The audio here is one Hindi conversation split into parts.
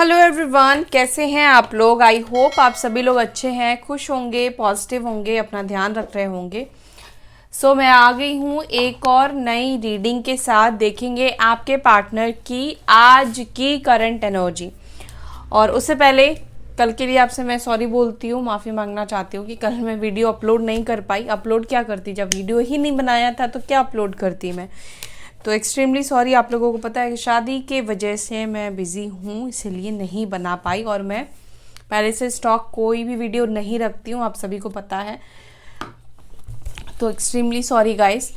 हेलो एवरीवन, कैसे हैं आप लोग। आई होप आप सभी लोग अच्छे हैं, खुश होंगे, पॉजिटिव होंगे, अपना ध्यान रख रहे होंगे। मैं आ गई हूँ एक और नई रीडिंग के साथ। देखेंगे आपके पार्टनर की आज की करंट एनर्जी। और उससे पहले कल के लिए आपसे मैं सॉरी बोलती हूँ, माफ़ी मांगना चाहती हूँ कि कल मैं वीडियो अपलोड नहीं कर पाई। अपलोड क्या करती, जब वीडियो ही नहीं बनाया था तो क्या अपलोड करती मैं। तो एक्सट्रीमली सॉरी। आप लोगों को पता है कि शादी के वजह से मैं बिज़ी हूँ, इसलिए नहीं बना पाई। और मैं पहले से स्टॉक कोई भी वीडियो नहीं रखती हूँ, आप सभी को पता है। तो एक्सट्रीमली सॉरी गाइस।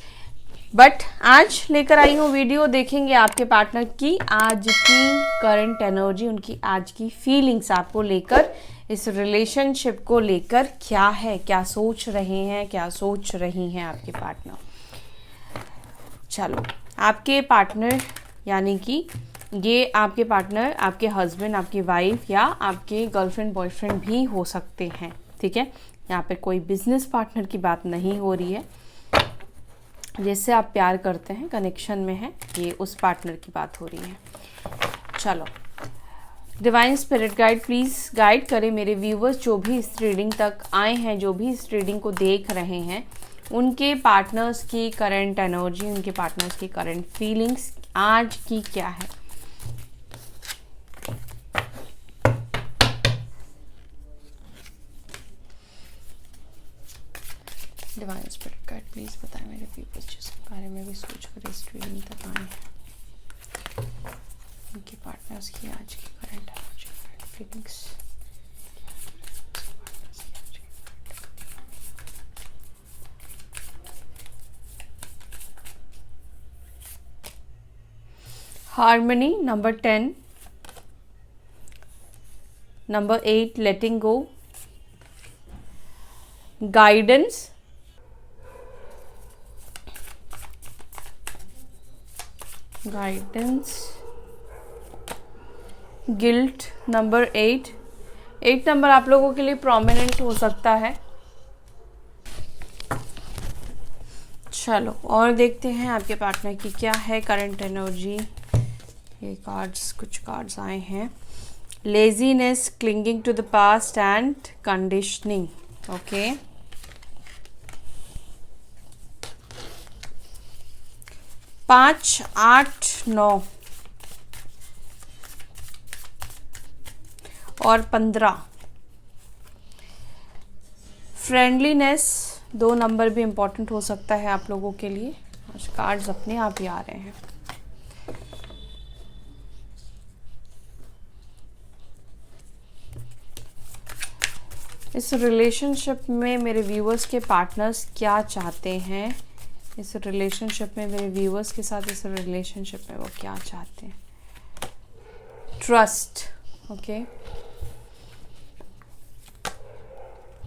बट आज लेकर आई हूँ वीडियो। देखेंगे आपके पार्टनर की आज की करंट एनर्जी, उनकी आज की फीलिंग्स आपको लेकर, इस रिलेशनशिप को लेकर क्या है, क्या सोच रहे हैं, क्या सोच रही हैं आपके पार्टनर। चलो, आपके पार्टनर यानी कि ये आपके पार्टनर आपके हस्बैंड, आपकी वाइफ या आपके गर्लफ्रेंड बॉयफ्रेंड भी हो सकते हैं। ठीक है, यहाँ पे कोई बिजनेस पार्टनर की बात नहीं हो रही है। जिससे आप प्यार करते हैं, कनेक्शन में है, ये उस पार्टनर की बात हो रही है। चलो, divine spirit guide please guide करें मेरे व्यूवर्स जो भी इस रीडिंग तक आए हैं, जो भी इस रीडिंग को देख रहे हैं, उनके पार्टनर्स की करंट एनर्जी, उनके पार्टनर्स की करंट फीलिंग्स आज की क्या है। डिवाइन स्पिरिट गाइड प्लीज बताएं मेरे व्यूअर्स जिस बारे में भी सोच कर इस रीडिंग तक आए हैं, उनके पार्टनर्स की आज की current energy, current feelings. Harmony number 10, number 8 लेटिंग गो, गाइडेंस, गिल्ट नंबर 8 नंबर आप लोगों के लिए प्रोमिनेंट हो सकता है। चलो और देखते हैं आपके पार्टनर की क्या है करंट एनर्जी। ये कार्ड्स, कुछ कार्ड्स आए हैं। Laziness, clinging to the past and conditioning. Okay, 5, 8, 9 और 15। फ्रेंडलीनेस 2 नंबर भी इम्पोर्टेंट हो सकता है आप लोगों के लिए। आज कार्ड्स अपने आप ही आ रहे हैं। इस रिलेशनशिप में मेरे व्यूअर्स के पार्टनर्स क्या चाहते हैं, इस रिलेशनशिप में मेरे व्यूअर्स के साथ, इस रिलेशनशिप में वो क्या चाहते हैं। Trust, okay,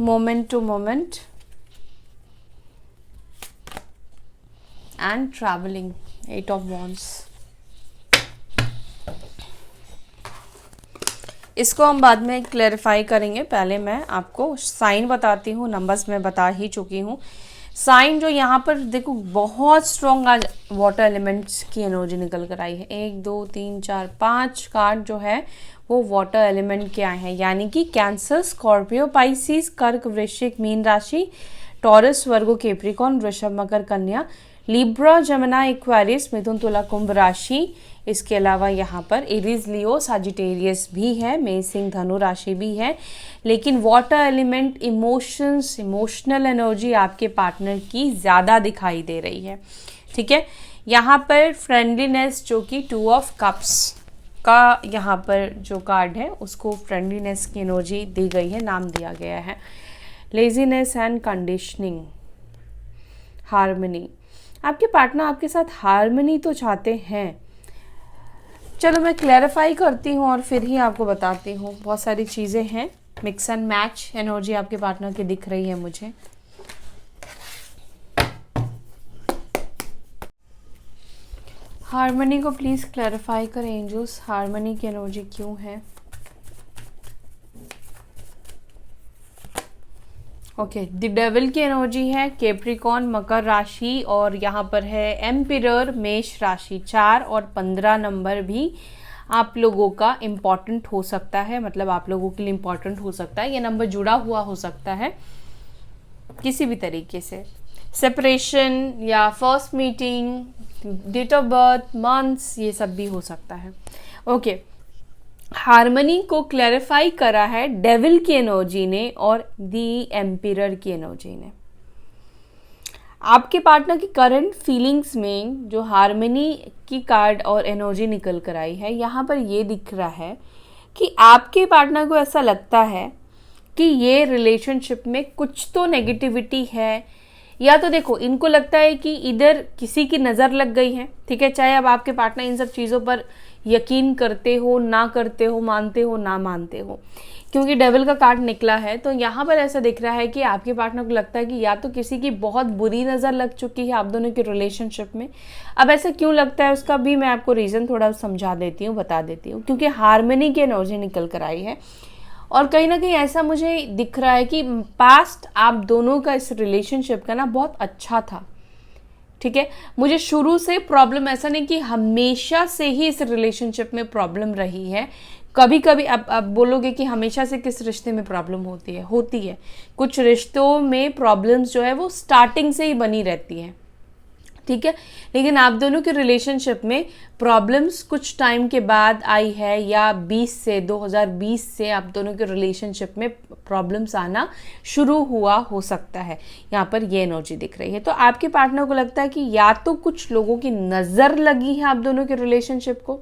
moment to moment and travelling, 8 of wands. इसको हम बाद में क्लैरिफाई करेंगे। पहले मैं आपको साइन बताती हूँ, नंबर्स मैं बता ही चुकी हूँ। साइन जो यहाँ पर देखो बहुत स्ट्रॉन्ग आज वाटर एलिमेंट्स की एनर्जी निकल कर आई है। 1, 2, 3, 4, 5 कार्ड जो है वो वाटर एलिमेंट के आए हैं, यानी कि कैंसर, स्कॉर्पियो, पाइसिस, कर्क, वृश्चिक, मीन राशि, टॉरस, वर्गो, कैप्रिकॉर्न, वृषभ, मकर, कन्या, लिब्रा, जमुना, एक्वेरियस, मिथुन, तुला, कुंभ राशि। इसके अलावा यहाँ पर एरीज, लियो, साजिटेरियस भी है, मेष, सिंह, धनु राशि भी है। लेकिन water element, emotions, emotional energy आपके पार्टनर की ज़्यादा दिखाई दे रही है। ठीक है, यहाँ पर फ्रेंडलीनेस जो कि 2 ऑफ कप्स का यहाँ पर जो कार्ड है उसको फ्रेंडलीनेस की एनर्जी दी गई है, नाम दिया गया है। Laziness and conditioning, harmony. आपके पार्टनर आपके साथ हार्मनी तो चाहते हैं। चलो मैं क्लैरिफाई करती हूँ और फिर ही आपको बताती हूँ। बहुत सारी चीज़ें हैं, मिक्स एंड मैच एनर्जी आपके पार्टनर की दिख रही है मुझे। हार्मनी को प्लीज़ क्लैरिफाई करें एंजल्स, हार्मनी की एनर्जी क्यों है। ओके, द डेविल की एनर्जी है, कैप्रिकॉर्न, मकर राशि, और यहाँ पर है एम्पिरर, मेष राशि। 4 और 15 नंबर भी आप लोगों का इम्पॉर्टेंट हो सकता है, मतलब आप लोगों के लिए इम्पॉर्टेंट हो सकता है, ये नंबर जुड़ा हुआ हो सकता है किसी भी तरीके से, सेपरेशन या first meeting, date of birth, months, ये सब भी हो सकता है। ओके, हार्मनी को क्लैरिफाई करा है डेविल की एनर्जी ने और दी एम्पिरर की एनर्जी ने। आपके पार्टनर की करंट फीलिंग्स में जो हार्मनी की कार्ड और एनर्जी निकल कर आई है, यहाँ पर ये दिख रहा है कि आपके पार्टनर को ऐसा लगता है कि ये रिलेशनशिप में कुछ तो नेगेटिविटी है, या तो देखो इनको लगता है कि इधर किसी की नज़र लग गई है, ठीक है, चाहे अब आपके पार्टनर इन सब चीज़ों पर यकीन करते हो ना करते हो, मानते हो ना मानते हो, क्योंकि डेविल का कार्ड निकला है, तो यहाँ पर ऐसा दिख रहा है कि आपके पार्टनर को लगता है कि या तो किसी की बहुत बुरी नज़र लग चुकी है आप दोनों के रिलेशनशिप में। अब ऐसा क्यों लगता है उसका भी मैं आपको रीज़न थोड़ा समझा देती हूँ, बता देती हूँ, क्योंकि हार्मनी की एनर्जी निकल कर आई है और कहीं ना कहीं ऐसा मुझे दिख रहा है कि पास्ट आप दोनों का इस रिलेशनशिप का ना बहुत अच्छा था, ठीक है। मुझे शुरू से प्रॉब्लम, ऐसा नहीं कि हमेशा से ही इस रिलेशनशिप में प्रॉब्लम रही है, कभी कभी अब बोलोगे कि हमेशा से किस रिश्ते में प्रॉब्लम होती है, कुछ रिश्तों में प्रॉब्लम्स जो है वो स्टार्टिंग से ही बनी रहती है, ठीक है, लेकिन आप दोनों के रिलेशनशिप में प्रॉब्लम्स कुछ टाइम के बाद आई है, या 2020 से आप दोनों के रिलेशनशिप में प्रॉब्लम्स आना शुरू हुआ हो सकता है। यहाँ पर ये एनर्जी दिख रही है, तो आपके पार्टनर को लगता है कि या तो कुछ लोगों की नज़र लगी है आप दोनों के रिलेशनशिप को,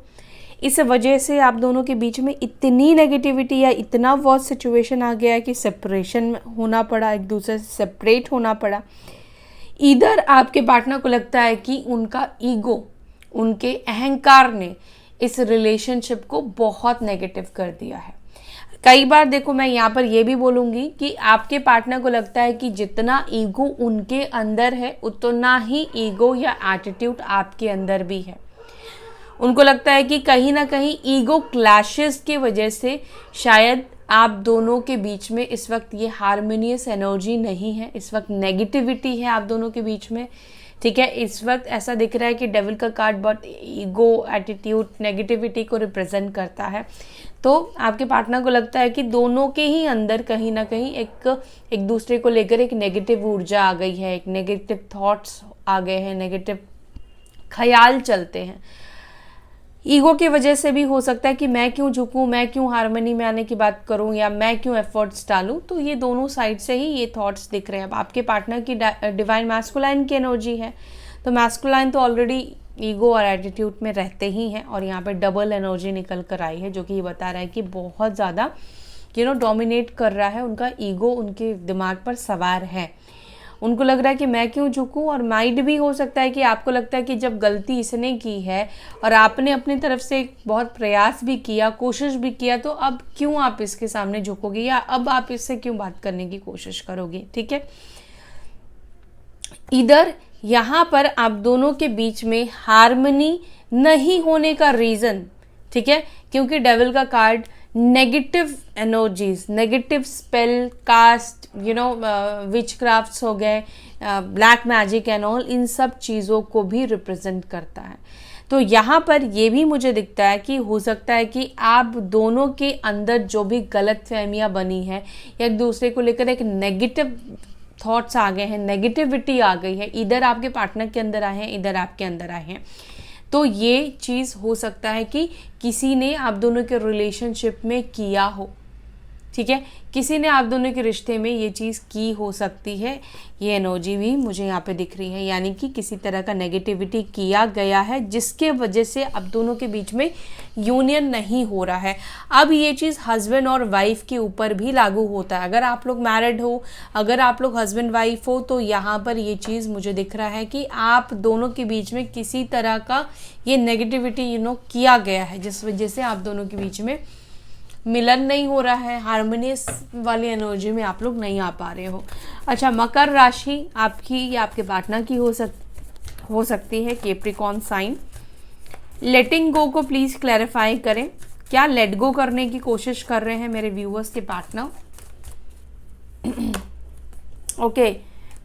इस वजह से आप दोनों के बीच में इतनी नेगेटिविटी या इतना वर्स्ट सिचुएशन आ गया है कि सेपरेशन होना पड़ा, एक दूसरे से सेपरेट होना पड़ा। इधर आपके पार्टनर को लगता है कि उनका ईगो, उनके अहंकार ने इस रिलेशनशिप को बहुत नेगेटिव कर दिया है। कई बार देखो मैं यहाँ पर ये भी बोलूँगी कि आपके पार्टनर को लगता है कि जितना ईगो उनके अंदर है उतना ही ईगो या एटीट्यूड आपके अंदर भी है। उनको लगता है कि कहीं ना कहीं ईगो क्लैशेस की वजह से शायद आप दोनों के बीच में इस वक्त ये हार्मोनियस एनर्जी नहीं है, इस वक्त नेगेटिविटी है आप दोनों के बीच में, ठीक है। इस वक्त ऐसा दिख रहा है कि डेविल का कार्ड बहुत ईगो, एटीट्यूड, नेगेटिविटी को रिप्रेजेंट करता है। तो आपके पार्टनर को लगता है कि दोनों के ही अंदर कहीं ना कहीं एक दूसरे को लेकर एक नेगेटिव ऊर्जा आ गई है, एक नेगेटिव थॉट्स आ गए हैं, नेगेटिव ख्याल चलते हैं। ईगो की वजह से भी हो सकता है कि मैं क्यों झुकूं, मैं क्यों हार्मनी में आने की बात करूं, या मैं क्यों एफर्ट्स डालूं, तो ये दोनों साइड से ही ये थॉट्स दिख रहे हैं। अब आपके पार्टनर की डिवाइन मैस्कुलाइन की एनर्जी है, तो मैस्कुलाइन तो ऑलरेडी ईगो और एटीट्यूड में रहते ही हैं, और यहाँ पे डबल एनर्जी निकल कर आई है जो कि ये बता रहा है कि बहुत ज़्यादा डोमिनेट कर रहा है, उनका ईगो उनके दिमाग पर सवार है। उनको लग रहा है कि मैं क्यों झुकूं, और माइंड भी हो सकता है कि आपको लगता है कि जब गलती इसने की है और आपने अपनी तरफ से बहुत प्रयास भी किया, कोशिश भी किया, तो अब क्यों आप इसके सामने झुकोगे, या अब आप इससे क्यों बात करने की कोशिश करोगे, ठीक है। इधर यहाँ पर आप दोनों के बीच में हार्मनी नहीं होने का रीज़न, ठीक है, क्योंकि डेविल का card negative energies, negative spell cast, witchcrafts हो गए, ब्लैक मैजिक एंड ऑल, इन सब चीज़ों को भी रिप्रेजेंट करता है। तो यहाँ पर ये भी मुझे दिखता है कि हो सकता है कि आप दोनों के अंदर जो भी गलत फहमियाँ बनी है, या एक दूसरे को लेकर एक नेगेटिव थॉट्स आ गए हैं, नेगेटिविटी आ गई है, इधर आपके पार्टनर के अंदर आए हैं, इधर आपके अंदर आए हैं, तो ये चीज़ हो सकता है कि किसी ने आप दोनों के रिलेशनशिप में किया हो, ठीक है, किसी ने आप दोनों के रिश्ते में ये चीज़ की हो सकती है। ये एनर्जी भी मुझे यहाँ पे दिख रही है, यानी कि किसी तरह का नेगेटिविटी किया गया है जिसके वजह से अब दोनों के बीच में यूनियन नहीं हो रहा है। अब ये चीज़ हस्बैंड और वाइफ के ऊपर भी लागू होता है। अगर आप लोग मैरिड हो, अगर आप लोग हस्बैंड वाइफ हो, तो यहाँ पर ये चीज़ मुझे दिख रहा है कि आप दोनों के बीच में किसी तरह का ये नेगेटिविटी किया गया है, जिस वजह से आप दोनों के बीच में मिलन नहीं हो रहा है, हार्मोनियस वाली एनर्जी में आप लोग नहीं आ पा रहे हो। अच्छा, मकर राशि आपकी या आपके पार्टनर की हो सकती है, कैप्रिकॉर्न साइन। लेटिंग गो को प्लीज़ क्लैरिफाई करें, क्या लेट गो करने की कोशिश कर रहे हैं मेरे व्यूअर्स के पार्टनर। ओके,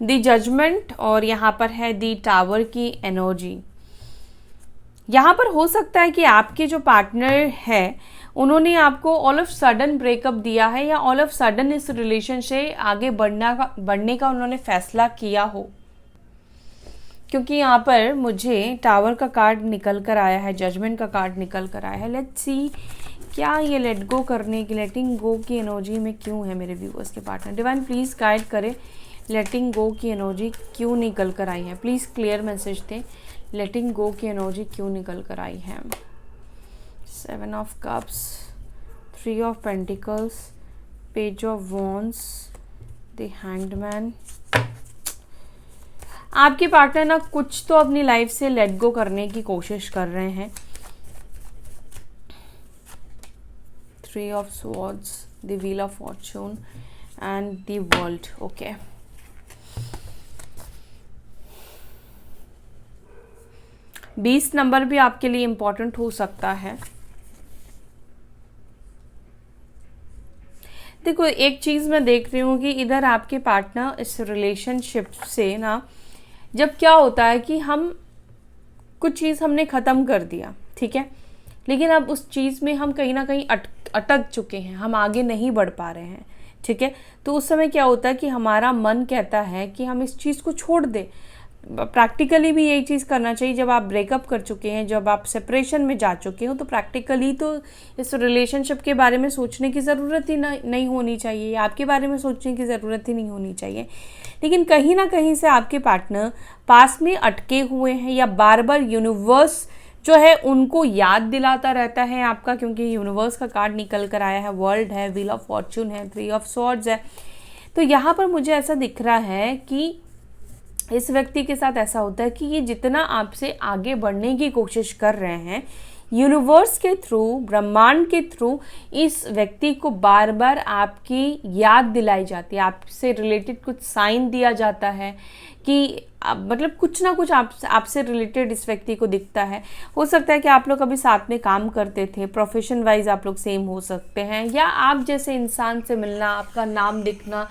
द जजमेंट और यहाँ पर है द टावर की एनर्जी। यहाँ पर हो सकता है कि आपके जो पार्टनर है उन्होंने आपको ऑल ऑफ सडन ब्रेकअप दिया है, या ऑल ऑफ सडन इस रिलेशन से आगे बढ़ने का उन्होंने फैसला किया हो, क्योंकि यहाँ पर मुझे टावर का कार्ड निकल कर आया है, जजमेंट का कार्ड निकल कर आया है। लेट्स सी क्या ये लेट गो करने की, लेटिंग गो की एनर्जी में क्यों है मेरे व्यूअर्स के पार्टनर। डिवाइन प्लीज़ गाइड करें, लेटिंग गो की एनर्जी क्यों निकल कर आई है, प्लीज़ क्लियर मैसेज दें, लेटिंग गो की एनर्जी क्यों निकल कर आई है। 7 of cups, 3 of pentacles, page of wands, the hanged man. आपके पार्टनर ना कुछ तो अपनी लाइफ से लेट गो करने की कोशिश कर रहे हैं। 3 of swords, the wheel of Fortune and the world. Okay, 20 number भी आपके लिए इंपॉर्टेंट हो सकता है। देखो एक चीज़ मैं देख रही हूँ कि इधर आपके पार्टनर इस रिलेशनशिप से ना, जब क्या होता है कि हम कुछ चीज़ हमने ख़त्म कर दिया, ठीक है, लेकिन अब उस चीज़ में हम कहीं ना कहीं अटक चुके हैं, हम आगे नहीं बढ़ पा रहे हैं, ठीक है। तो उस समय क्या होता है कि हमारा मन कहता है कि हम इस चीज़ को छोड़ दें। प्रैक्टिकली भी यही चीज़ करना चाहिए। जब आप ब्रेकअप कर चुके हैं, जब आप सेपरेशन में जा चुके हो, तो प्रैक्टिकली तो इस रिलेशनशिप के बारे में सोचने की ज़रूरत ही नहीं होनी चाहिए, आपके बारे में सोचने की ज़रूरत ही नहीं होनी चाहिए। लेकिन कहीं ना कहीं से आपके पार्टनर पास में अटके हुए हैं, या बार बार यूनिवर्स जो है उनको याद दिलाता रहता है आपका, क्योंकि यूनिवर्स का कार्ड निकल कर आया है, वर्ल्ड है, व्हील ऑफ फॉर्चून है, 3 ऑफ स्वॉर्ड्स है। तो यहाँ पर मुझे ऐसा दिख रहा है कि इस व्यक्ति के साथ ऐसा होता है कि ये जितना आपसे आगे बढ़ने की कोशिश कर रहे हैं, यूनिवर्स के थ्रू, ब्रह्मांड के थ्रू इस व्यक्ति को बार बार आपकी याद दिलाई जाती है, आपसे रिलेटेड कुछ साइन दिया जाता है कि मतलब कुछ ना कुछ आपसे रिलेटेड इस व्यक्ति को दिखता है। हो सकता है कि आप लोग अभी साथ में काम करते थे, प्रोफेशन वाइज आप लोग सेम हो सकते हैं, या आप जैसे इंसान से मिलना, आपका नाम दिखना,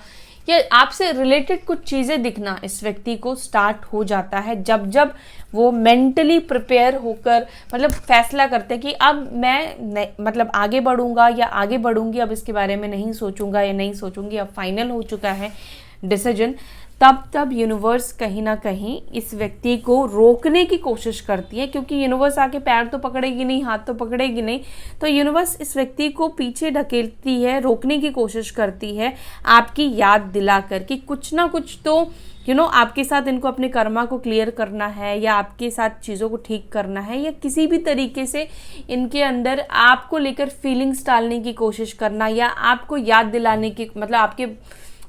या आपसे रिलेटेड कुछ चीज़ें दिखना इस व्यक्ति को स्टार्ट हो जाता है जब जब वो मेंटली प्रिपेयर होकर मतलब फैसला करते हैं कि अब मैं मतलब आगे बढ़ूंगा या आगे बढ़ूंगी, अब इसके बारे में नहीं सोचूंगा या नहीं सोचूंगी, अब फाइनल हो चुका है डिसीजन। तब यूनिवर्स कहीं ना कहीं इस व्यक्ति को रोकने की कोशिश करती है, क्योंकि यूनिवर्स आके पैर तो पकड़ेगी नहीं, हाथ तो पकड़ेगी नहीं, तो यूनिवर्स इस व्यक्ति को पीछे ढकेलती है, रोकने की कोशिश करती है, आपकी याद दिला कर कि कुछ ना कुछ तो आपके साथ इनको अपने कर्मा को क्लियर करना है, या आपके साथ चीज़ों को ठीक करना है, या किसी भी तरीके से इनके अंदर आपको लेकर फीलिंग्स डालने की कोशिश करना, या आपको याद दिलाने की मतलब आपके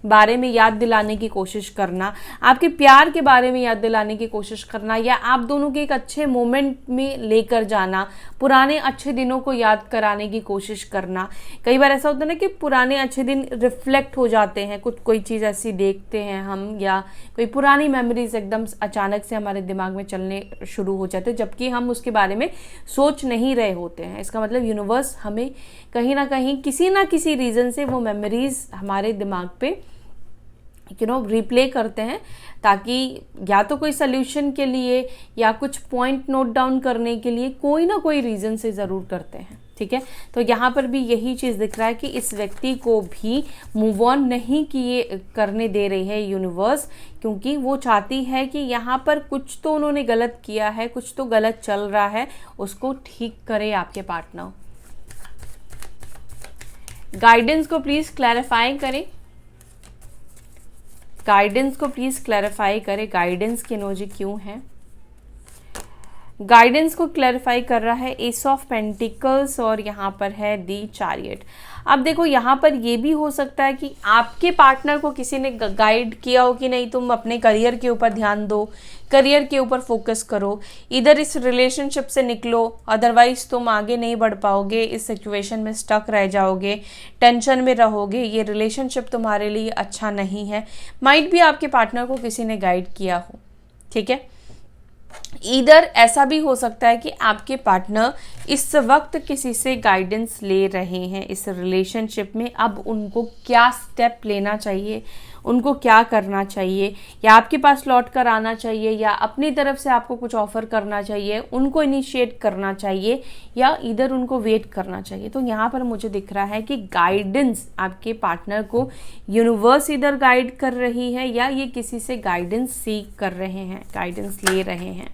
बारे में याद दिलाने की कोशिश करना, आपके प्यार के बारे में याद दिलाने की कोशिश करना, या आप दोनों के एक अच्छे मोमेंट में लेकर जाना, पुराने अच्छे दिनों को याद कराने की कोशिश करना। कई बार ऐसा होता है ना कि पुराने अच्छे दिन रिफ्लेक्ट हो जाते हैं, कोई चीज़ ऐसी देखते हैं हम, या कोई पुरानी मेमोरीज एकदम अचानक से हमारे दिमाग में चलने शुरू हो जाते हैं, जबकि हम उसके बारे में सोच नहीं रहे होते हैं। इसका मतलब यूनिवर्स हमें कहीं ना कहीं किसी ना किसी रीज़न से वो मेमोरीज हमारे दिमाग पे रिप्ले करते हैं, ताकि या तो कोई सल्यूशन के लिए या कुछ पॉइंट नोट डाउन करने के लिए कोई ना कोई रीज़न से ज़रूर करते हैं, ठीक है। तो यहाँ पर भी यही चीज़ दिख रहा है कि इस व्यक्ति को भी मूव ऑन नहीं करने दे रही है यूनिवर्स, क्योंकि वो चाहती है कि यहाँ पर कुछ तो उन्होंने गलत किया है, कुछ तो गलत चल रहा है, उसको ठीक करे आपके पार्टनर। गाइडेंस को प्लीज़ क्लैरिफाई करें, गाइडेंस को प्लीज़ क्लैरिफाई करें, गाइडेंस की एनर्जी क्यों है। गाइडेंस को क्लैरिफाई कर रहा है एस ऑफ पेंटिकल्स, और यहाँ पर है दी चैरियट। अब देखो यहाँ पर ये भी हो सकता है कि आपके पार्टनर को किसी ने गाइड किया हो कि नहीं तुम अपने करियर के ऊपर ध्यान दो, करियर के ऊपर फोकस करो, इधर इस रिलेशनशिप से निकलो, अदरवाइज तुम आगे नहीं बढ़ पाओगे, इस सिचुएशन में स्टक रह जाओगे, टेंशन में रहोगे, ये रिलेशनशिप तुम्हारे लिए अच्छा नहीं है। माइट भी आपके पार्टनर को किसी ने गाइड किया हो, ठीक है। इधर ऐसा भी हो सकता है कि आपके पार्टनर इस वक्त किसी से गाइडेंस ले रहे हैं इस रिलेशनशिप में, अब उनको क्या स्टेप लेना चाहिए, उनको क्या करना चाहिए, या आपके पास लौट कर आना चाहिए, या अपनी तरफ से आपको कुछ ऑफर करना चाहिए, उनको इनिशिएट करना चाहिए, या इधर उनको वेट करना चाहिए। तो यहाँ पर मुझे दिख रहा है कि गाइडेंस आपके पार्टनर को यूनिवर्स इधर गाइड कर रही है, या ये किसी से गाइडेंस सीख कर रहे हैं, गाइडेंस ले रहे हैं।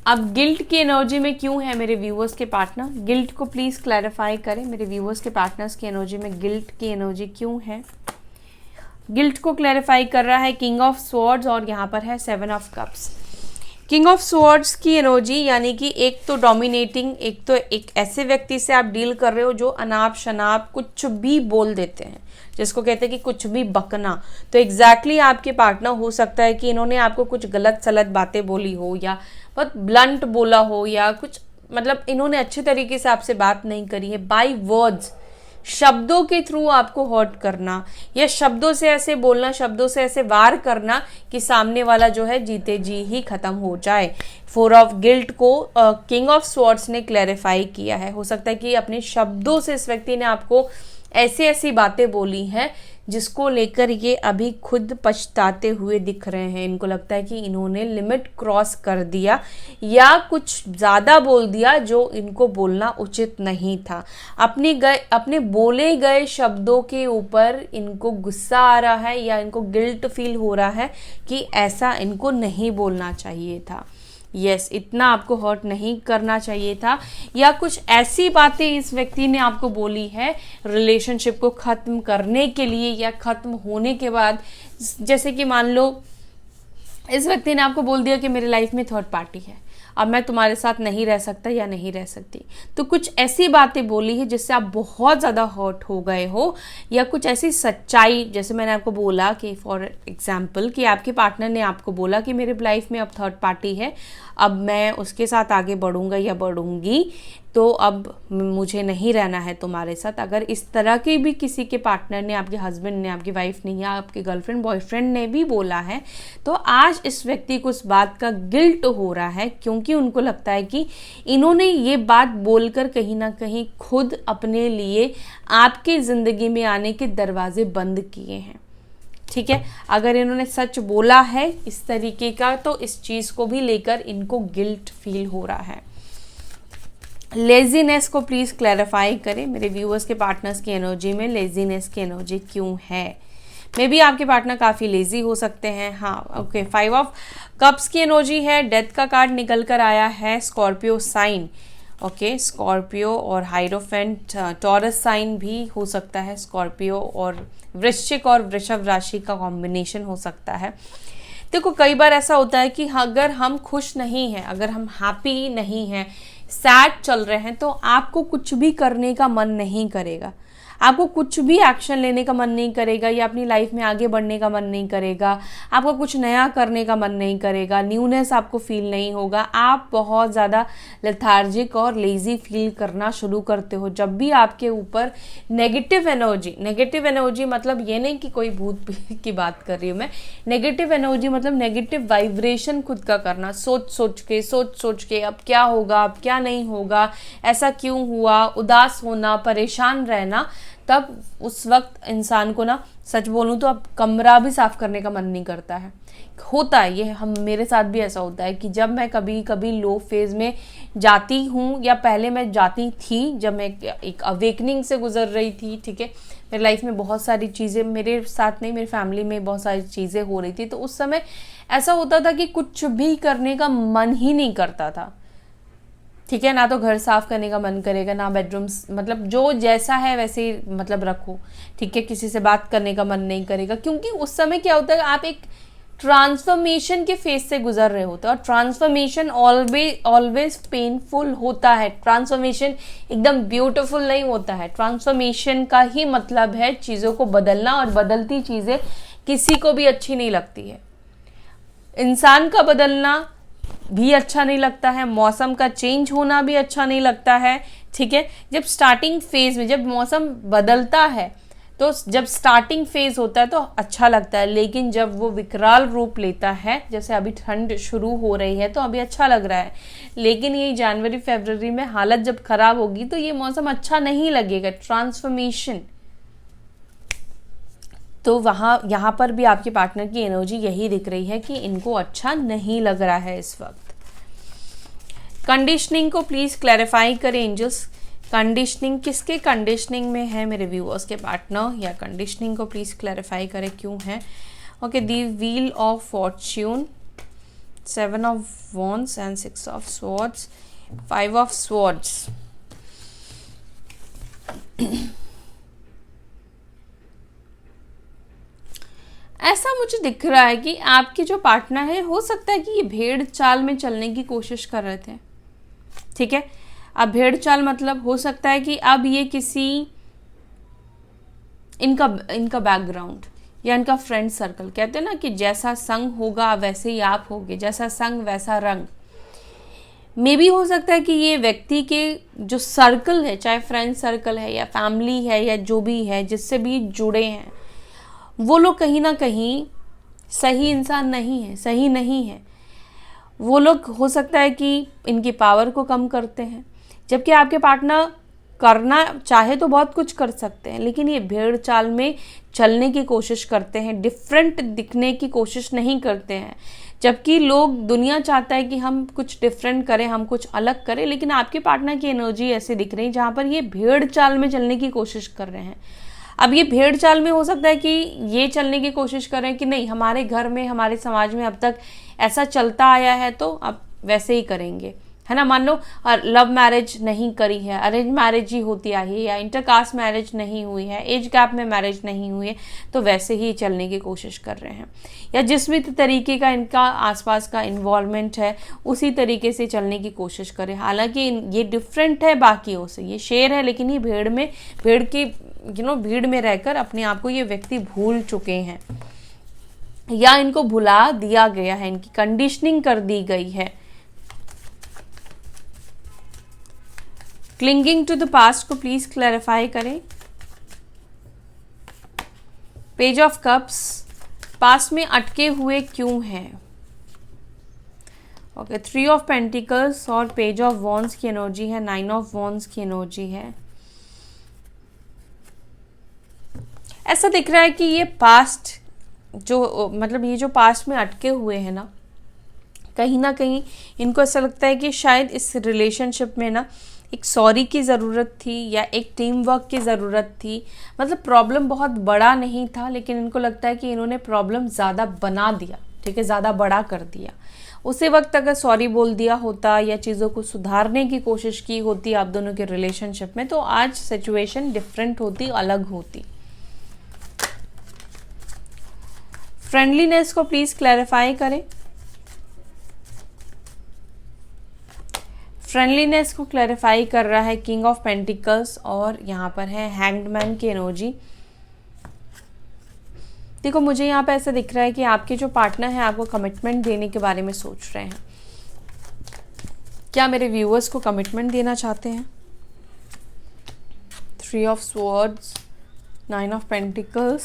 अब गिल्ट की एनर्जी में क्यों है मेरे व्यूअर्स के पार्टनर, गिल्ट को प्लीज क्लैरिफाई करें। मेरे व्यूअर्स के पार्टनर्स की एनर्जी में गिल्ट की एनर्जी क्यों है? गिल्ट को क्लैरिफाई कर रहा है किंग ऑफ स्वॉर्ड्स, और यहाँ पर है 7 of cups. King of swords की एनर्जी यानी कि एक तो डोमिनेटिंग, एक तो एक ऐसे व्यक्ति से आप डील कर रहे हो जो अनाप शनाप कुछ भी बोल देते हैं, जिसको कहते हैं कि कुछ भी बकना। तो एग्जैक्टली आपके पार्टनर हो सकता है कि इन्होंने आपको कुछ गलत सलत बातें बोली हो, या बहुत ब्लंट बोला हो, या कुछ मतलब इन्होंने अच्छे तरीके से आपसे बात नहीं करी है। बाय वर्ड्स, शब्दों के थ्रू आपको हर्ट करना, या शब्दों से ऐसे बोलना, शब्दों से ऐसे वार करना कि सामने वाला जो है जीते जी ही खत्म हो जाए। 4 ऑफ गिल्ट को किंग ऑफ स्वॉर्ड्स ने क्लैरिफाई किया है। हो सकता है कि अपने शब्दों से इस व्यक्ति ने आपको ऐसी ऐसी बातें बोली हैं जिसको लेकर ये अभी खुद पछताते हुए दिख रहे हैं। इनको लगता है कि इन्होंने लिमिट क्रॉस कर दिया, या कुछ ज़्यादा बोल दिया जो इनको बोलना उचित नहीं था। अपने बोले गए शब्दों के ऊपर इनको गुस्सा आ रहा है, या इनको गिल्ट फील हो रहा है कि ऐसा इनको नहीं बोलना चाहिए था। यस, इतना आपको हर्ट नहीं करना चाहिए था, या कुछ ऐसी बातें इस व्यक्ति ने आपको बोली है रिलेशनशिप को ख़त्म करने के लिए, या ख़त्म होने के बाद। जैसे कि मान लो इस व्यक्ति ने आपको बोल दिया कि मेरी लाइफ में थर्ड पार्टी है, अब मैं तुम्हारे साथ नहीं रह सकता या नहीं रह सकती। तो कुछ ऐसी बातें बोली है जिससे आप बहुत ज़्यादा हर्ट हो गए हो, या कुछ ऐसी सच्चाई, जैसे मैंने आपको बोला कि फॉर एग्जाम्पल कि आपके पार्टनर ने आपको बोला कि मेरे लाइफ में अब थर्ड पार्टी है, अब मैं उसके साथ आगे बढ़ूंगा या बढ़ूंगी, तो अब मुझे नहीं रहना है तुम्हारे साथ। अगर इस तरह के भी किसी के पार्टनर ने, आपके हस्बैंड ने, आपकी वाइफ ने, या आपके गर्लफ्रेंड बॉयफ्रेंड ने भी बोला है, तो आज इस व्यक्ति को उस बात का गिल्ट हो रहा है, क्योंकि उनको लगता है कि इन्होंने ये बात बोलकर कहीं ना कहीं खुद अपने लिए आपके ज़िंदगी में आने के दरवाजे बंद किए हैं। ठीक है, अगर इन्होंने सच बोला है इस तरीके का, तो इस चीज़ को भी लेकर इनको गिल्ट फील हो रहा है। लेजीनेस को प्लीज़ क्लैरिफाई करें। मेरे व्यूअर्स के पार्टनर्स की एनर्जी में लेजीनेस की एनर्जी क्यों है? मे बी आपके पार्टनर काफ़ी लेजी हो सकते हैं। हाँ, ओके। 5 ऑफ कप्स की एनर्जी है, डेथ का कार्ड निकल कर आया है, स्कॉर्पियो साइन। ओके, स्कॉर्पियो और हाइरोफेंट टॉरस साइन भी हो सकता है, स्कॉर्पियो और वृश्चिक और वृषभ राशि का कॉम्बिनेशन हो सकता है। देखो, कई बार ऐसा होता है कि अगर हम खुश नहीं हैं, अगर हम हैप्पी नहीं हैं, सैड चल रहे हैं, तो आपको कुछ भी करने का मन नहीं करेगा, आपको कुछ भी एक्शन लेने का मन नहीं करेगा, या अपनी लाइफ में आगे बढ़ने का मन नहीं करेगा, आपको कुछ नया करने का मन नहीं करेगा, न्यूनेस आपको फील नहीं होगा, आप बहुत ज़्यादा लेथार्जिक और लेज़ी फील करना शुरू करते हो जब भी आपके ऊपर नेगेटिव एनर्जी मतलब ये नहीं कि कोई भूत की बात कर रही हूँ मैं, नेगेटिव एनर्जी मतलब नेगेटिव वाइब्रेशन खुद का करना, सोच सोच के अब क्या होगा, अब क्या नहीं होगा, ऐसा क्यों हुआ, उदास होना, परेशान रहना। तब उस वक्त इंसान को ना, सच बोलूँ तो अब कमरा भी साफ करने का मन नहीं करता है। होता है ये, मेरे साथ भी ऐसा होता है कि जब मैं कभी कभी लो फेज में जाती हूँ, या पहले मैं जाती थी जब मैं एक अवेकनिंग से गुजर रही थी। ठीक है, मेरी लाइफ में बहुत सारी चीज़ें, मेरे साथ नहीं, मेरी फैमिली में बहुत सारी चीज़ें हो रही थी, तो उस समय ऐसा होता था कि कुछ भी करने का मन ही नहीं करता था। ठीक है, ना तो घर साफ करने का मन करेगा, ना बेडरूम्स, मतलब जो जैसा है वैसे ही मतलब रखो। ठीक है, किसी से बात करने का मन नहीं करेगा, क्योंकि उस समय क्या होता है, आप एक ट्रांसफॉर्मेशन के फेज से गुजर रहे होते हैं, और ट्रांसफॉर्मेशन ऑलवेज पेनफुल होता है। ट्रांसफॉर्मेशन एकदम ब्यूटीफुल नहीं होता है। ट्रांसफॉर्मेशन का ही मतलब है चीज़ों को बदलना, और बदलती चीज़ें किसी को भी अच्छी नहीं लगती है। इंसान का बदलना भी अच्छा नहीं लगता है, मौसम का चेंज होना भी अच्छा नहीं लगता है। ठीक है, जब स्टार्टिंग फेज में, जब मौसम बदलता है, तो जब स्टार्टिंग फेज होता है तो अच्छा लगता है, लेकिन जब वो विकराल रूप लेता है, जैसे अभी ठंड शुरू हो रही है तो अभी अच्छा लग रहा है, लेकिन ये जनवरी फरवरी में हालत जब खराब होगी तो ये मौसम अच्छा नहीं लगेगा। ट्रांसफॉर्मेशन, तो यहाँ पर भी आपके पार्टनर की एनर्जी यही दिख रही है कि इनको अच्छा नहीं लग रहा है इस वक्त। कंडीशनिंग को प्लीज क्लैरिफाई करें एंजल्स। कंडीशनिंग किसके कंडीशनिंग में है मेरे व्यूअर्स के पार्टनर, या कंडीशनिंग को प्लीज क्लैरिफाई करें क्यों है। Okay, the wheel of Fortune, 7 of wands and 6 of swords, 5 of swords. ऐसा मुझे दिख रहा है कि आपके जो पार्टनर है, हो सकता है कि ये भेड़ चाल में चलने की कोशिश कर रहे थे, ठीक है। अब भेड़ चाल मतलब हो सकता है कि अब ये किसी इनका बैकग्राउंड या इनका फ्रेंड सर्कल, कहते हैं ना कि जैसा संग होगा वैसे ही आप होगे, जैसा संग वैसा रंग। मे भी हो सकता है कि ये व्यक्ति के जो सर्कल है, चाहे फ्रेंड सर्कल है या फैमिली है या जो भी है, जिससे भी जुड़े हैं, वो लोग कहीं ना कहीं सही इंसान नहीं है, सही नहीं है। वो लोग हो सकता है कि इनकी पावर को कम करते हैं, जबकि आपके पार्टनर करना चाहे तो बहुत कुछ कर सकते हैं, लेकिन ये भेड़ चाल में चलने की कोशिश करते हैं, डिफरेंट दिखने की कोशिश नहीं करते हैं। जबकि दुनिया चाहता है कि हम कुछ डिफरेंट करें, हम कुछ अलग करें, लेकिन आपके पार्टनर की एनर्जी ऐसे दिख रही है जहाँ पर ये भेड़ चाल में चलने की कोशिश कर रहे हैं। अब ये भेड़ चाल में हो सकता है कि ये चलने की कोशिश करें कि नहीं, हमारे घर में, हमारे समाज में अब तक ऐसा चलता आया है तो अब वैसे ही करेंगे, है ना। मान लो और लव मैरिज नहीं करी है, अरेंज मैरिज ही होती आई है, या इंटरकास्ट मैरिज नहीं हुई है, एज गैप में मैरिज नहीं हुई है, तो वैसे ही चलने की कोशिश कर रहे हैं, या जिस भी तरीके का इनका आसपास का इन्वॉल्वमेंट है उसी तरीके से चलने की कोशिश करें। हालांकि ये डिफरेंट है बाकियों से, ये शेर है लेकिन ये भेड़ की भीड़ में रहकर अपने आप को ये व्यक्ति भूल चुके हैं, या इनको भुला दिया गया है, इनकी कंडीशनिंग कर दी गई है। क्लिंगिंग टू द पास्ट को प्लीज क्लैरिफाई करें। पेज ऑफ कप्स, पास्ट में अटके हुए क्यों हैं। ओके, 3 ऑफ पेंटिकल्स और पेज ऑफ वॉन्ड्स की एनर्जी है, 9 ऑफ वॉन्ड्स की एनर्जी है। ऐसा दिख रहा है कि ये पास्ट ये जो पास्ट में अटके हुए हैं ना कहीं इनको ऐसा लगता है कि शायद इस रिलेशनशिप में ना एक सॉरी की ज़रूरत थी या एक टीम वर्क की ज़रूरत थी। मतलब प्रॉब्लम बहुत बड़ा नहीं था, लेकिन इनको लगता है कि इन्होंने प्रॉब्लम ज़्यादा बना दिया, ठीक है, ज़्यादा बड़ा कर दिया। उसी वक्त अगर सॉरी बोल दिया होता या चीज़ों को सुधारने की कोशिश की होती आप दोनों के रिलेशनशिप में, तो आज सिचुएशन डिफरेंट होती, अलग होती। फ्रेंडलीनेस को प्लीज क्लैरिफाई करें। फ्रेंडलीनेस को क्लैरिफाई कर रहा है किंग ऑफ पेंटिकल्स, और यहाँ पर है हैंग्ड मैन की एनर्जी। देखो, मुझे यहाँ पे ऐसा दिख रहा है कि आपके जो पार्टनर हैं आपको कमिटमेंट देने के बारे में सोच रहे हैं। क्या मेरे व्यूअर्स को कमिटमेंट देना चाहते हैं। 3 of swords, 9 of pentacles,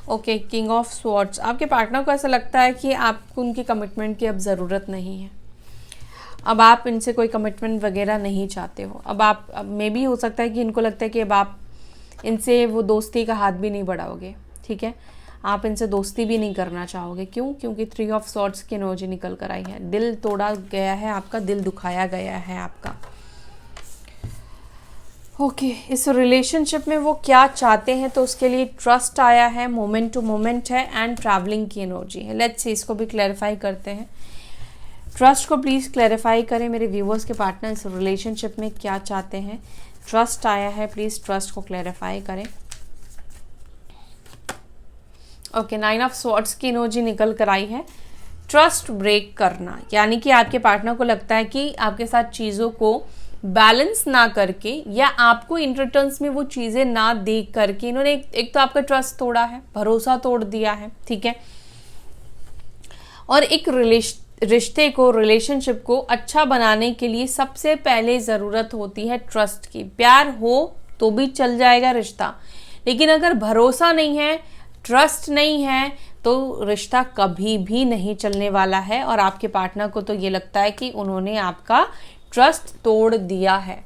okay, king of swords. आपके पार्टनर को ऐसा लगता है कि आपको उनकी कमिटमेंट की अब ज़रूरत नहीं है, अब आप इनसे कोई कमिटमेंट वगैरह नहीं चाहते हो। अब मे भी हो सकता है कि इनको लगता है कि अब आप इनसे वो दोस्ती का हाथ भी नहीं बढ़ाओगे, ठीक है, आप इनसे दोस्ती भी नहीं करना चाहोगे। क्यों? क्योंकि 3 ऑफ स्वॉर्ड्स की एनर्जी निकल कर आई है। दिल तोड़ा गया है आपका, दिल दुखाया गया है आपका। ओके, इस रिलेशनशिप में वो क्या चाहते हैं, तो उसके लिए ट्रस्ट आया है, मोमेंट टू मोमेंट है, एंड ट्रैवलिंग की एनर्जी है। लेट्स सी, इसको भी क्लैरिफाई करते हैं। ट्रस्ट को प्लीज क्लैरिफाई करें मेरे व्यूवर्स के पार्टनर इस रिलेशनशिप में क्या चाहते हैं। ट्रस्ट आया है, प्लीज ट्रस्ट को क्लैरिफाई करें। ओके, 9 ऑफ स्वॉर्ड्स की एनर्जी निकल कर आई है। ट्रस्ट ब्रेक करना, यानी कि आपके पार्टनर को लगता है कि आपके साथ चीज़ों को बैलेंस ना करके या आपको इन रिटर्न्स में वो चीज़ें ना दे करके इन्होंने एक तो आपका ट्रस्ट तोड़ा है, भरोसा तोड़ दिया है, ठीक है। और एक रिश्ते को, रिलेशनशिप को अच्छा बनाने के लिए सबसे पहले ज़रूरत होती है ट्रस्ट की। प्यार हो तो भी चल जाएगा रिश्ता, लेकिन अगर भरोसा नहीं है, ट्रस्ट नहीं है, तो रिश्ता कभी भी नहीं चलने वाला है। और आपके पार्टनर को तो ये लगता है कि उन्होंने आपका ट्रस्ट तोड़ दिया है,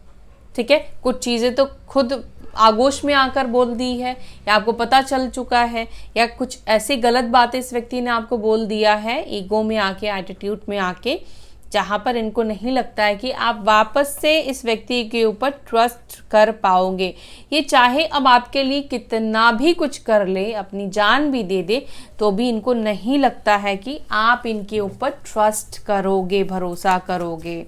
ठीक है। कुछ चीज़ें तो खुद आगोश में आकर बोल दी है, या आपको पता चल चुका है, या कुछ ऐसी गलत बातें इस व्यक्ति ने आपको बोल दिया है ईगो में आके, एटीट्यूड में आके, जहाँ पर इनको नहीं लगता है कि आप वापस से इस व्यक्ति के ऊपर ट्रस्ट कर पाओगे। ये चाहे अब आपके लिए कितना भी कुछ कर ले, अपनी जान भी दे दे, तो भी इनको नहीं लगता है कि आप इनके ऊपर ट्रस्ट करोगे, भरोसा करोगे।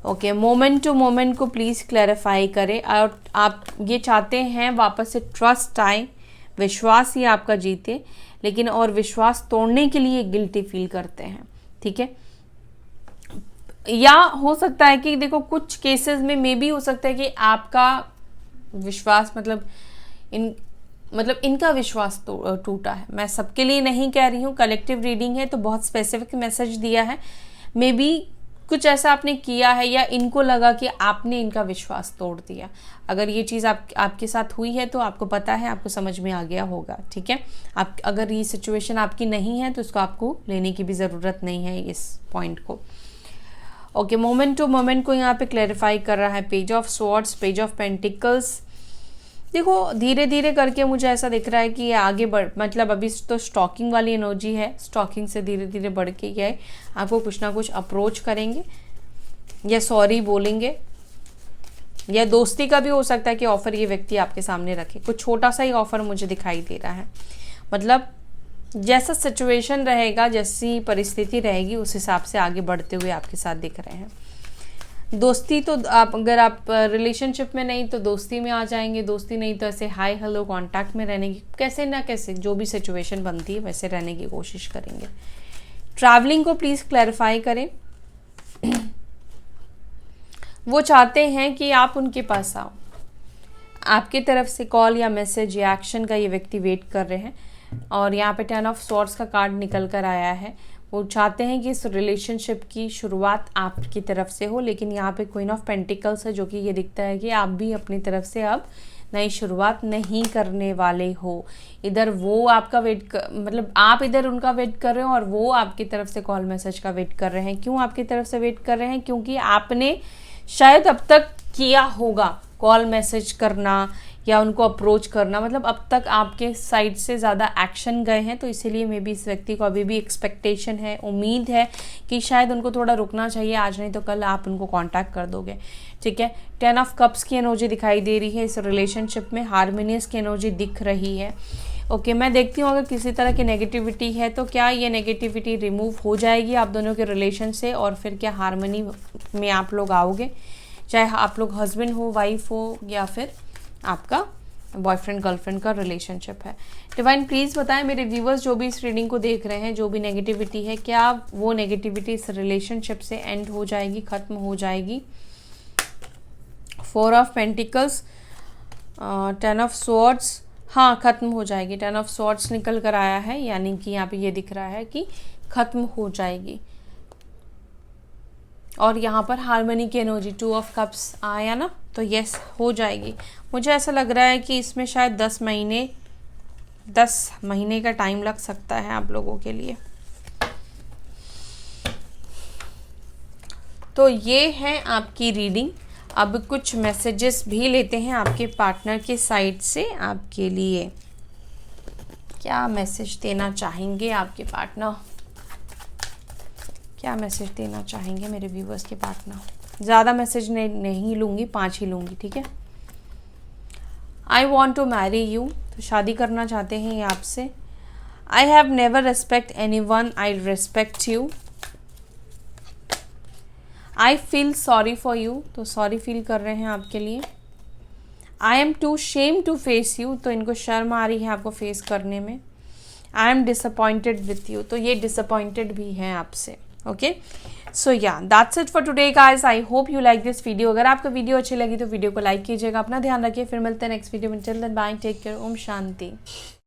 ओके, मोमेंट टू मोमेंट को प्लीज़ क्लैरिफाई करें। और आप ये चाहते हैं वापस से ट्रस्ट आए, विश्वास ही आपका जीते, लेकिन और विश्वास तोड़ने के लिए गिल्टी फील करते हैं। ठीक है, या हो सकता है कि देखो कुछ केसेस में मे भी हो सकता है कि आपका विश्वास मतलब इनका विश्वास टूटा है। मैं सबके लिए नहीं कह रही हूँ, कलेक्टिव रीडिंग है तो बहुत स्पेसिफिक मैसेज दिया है। मे बी कुछ ऐसा आपने किया है या इनको लगा कि आपने इनका विश्वास तोड़ दिया। अगर ये चीज़ आपके साथ हुई है तो आपको पता है, आपको समझ में आ गया होगा। ठीक है, आप अगर ये सिचुएशन आपकी नहीं है तो इसको आपको लेने की भी ज़रूरत नहीं है इस पॉइंट को। ओके, मोमेंट टू मोमेंट को यहाँ पे क्लैरिफाई कर रहा है page of swords, page of pentacles. देखो धीरे धीरे करके मुझे ऐसा दिख रहा है कि ये आगे बढ़, मतलब अभी तो स्टॉकिंग वाली एनर्जी है, स्टॉकिंग से धीरे धीरे बढ़ के ये आपको कुछ ना कुछ अप्रोच करेंगे, या सॉरी बोलेंगे, या दोस्ती का भी हो सकता है कि ऑफर ये व्यक्ति आपके सामने रखे। कुछ छोटा सा ही ऑफर मुझे दिखाई दे रहा है, मतलब जैसा सिचुएशन रहेगा, जैसी परिस्थिति रहेगी, उस हिसाब से आगे बढ़ते हुए आपके साथ दिख रहे हैं। दोस्ती तो अगर आप रिलेशनशिप में नहीं तो दोस्ती में आ जाएंगे, दोस्ती नहीं तो ऐसे हाय हेलो कांटेक्ट में रहने की, कैसे ना कैसे जो भी सिचुएशन बनती है वैसे रहने की कोशिश करेंगे। ट्रैवलिंग को प्लीज़ क्लैरिफाई करें। वो चाहते हैं कि आप उनके पास आओ, आपके तरफ से कॉल या मैसेज या एक्शन का ये व्यक्ति वेट कर रहे हैं। और यहाँ पे 10 ऑफ स्वॉर्ड्स का कार्ड निकल कर आया है। वो चाहते हैं कि इस रिलेशनशिप की शुरुआत आपकी तरफ से हो, लेकिन यहाँ पे क्वीन ऑफ पेंटिकल्स है, जो कि ये दिखता है कि आप भी अपनी तरफ से अब नई शुरुआत नहीं करने वाले हो। इधर वो आपका मतलब आप इधर उनका वेट कर रहे हो और वो आपकी तरफ से कॉल मैसेज का वेट कर रहे हैं। क्यों आपकी तरफ से वेट कर रहे हैं? क्योंकि आपने शायद अब तक किया होगा कॉल मैसेज करना या उनको अप्रोच करना, मतलब अब तक आपके साइड से ज़्यादा एक्शन गए हैं, तो इसीलिए मे बी इस व्यक्ति को अभी भी एक्सपेक्टेशन है, उम्मीद है कि शायद उनको थोड़ा रुकना चाहिए, आज नहीं तो कल आप उनको कांटेक्ट कर दोगे। ठीक है, 10 ऑफ कप्स की एनर्जी दिखाई दे रही है। इस रिलेशनशिप में हार्मोनियस की एनर्जी दिख रही है। ओके, मैं देखती हूँ अगर किसी तरह की नेगेटिविटी है तो क्या ये नेगेटिविटी रिमूव हो जाएगी आप दोनों के रिलेशन से, और फिर क्या हार्मनी में आप लोग आओगे, चाहे आप लोग हस्बैंड हो, वाइफ हो, या फिर आपका बॉयफ्रेंड गर्लफ्रेंड का रिलेशनशिप है। डिवाइन प्लीज़ बताएं मेरे व्यूवर्स जो भी इस रीडिंग को देख रहे हैं, जो भी नेगेटिविटी है, क्या वो नेगेटिविटी इस रिलेशनशिप से एंड हो जाएगी, ख़त्म हो जाएगी? 4 ऑफ पेंटिकल्स, 10 ऑफ स्वॉर्ड्स, हाँ ख़त्म हो जाएगी। 10 ऑफ स्वॉर्ड्स निकल कर आया है, यानी कि यहाँ पे ये दिख रहा है कि ख़त्म हो जाएगी। और यहाँ पर हार्मनी की एनर्जी 2 ऑफ कप्स आया ना, तो यस हो जाएगी। मुझे ऐसा लग रहा है कि इसमें शायद 10 महीने का टाइम लग सकता है आप लोगों के लिए। तो ये है आपकी रीडिंग। अब कुछ मैसेजेस भी लेते हैं आपके पार्टनर के साइड से आपके लिए। क्या मैसेज देना चाहेंगे आपके पार्टनर? क्या मैसेज देना चाहेंगे मेरे व्यूवर्स के पार्टनर? ज़्यादा मैसेज नहीं लूँगी, 5 ही लूँगी, ठीक है। I want to marry you, तो शादी करना चाहते हैं ये आपसे। I have never respect any one, I respect you. I feel sorry for you, तो सॉरी फील कर रहे हैं आपके लिए। I am too shame to face you, तो इनको शर्म आ रही है आपको फेस करने में। I am disappointed with you, तो ये डिसअपॉइंटेड भी हैं आपसे। ओके, सो या that's it for today guys. I hope you like this video. अगर आपको वीडियो अच्छी लगी तो वीडियो को लाइक कीजिएगा। अपना ध्यान रखिए, फिर मिलते हैं नेक्स्ट वीडियो में। Till then bye, take care, Om शांति।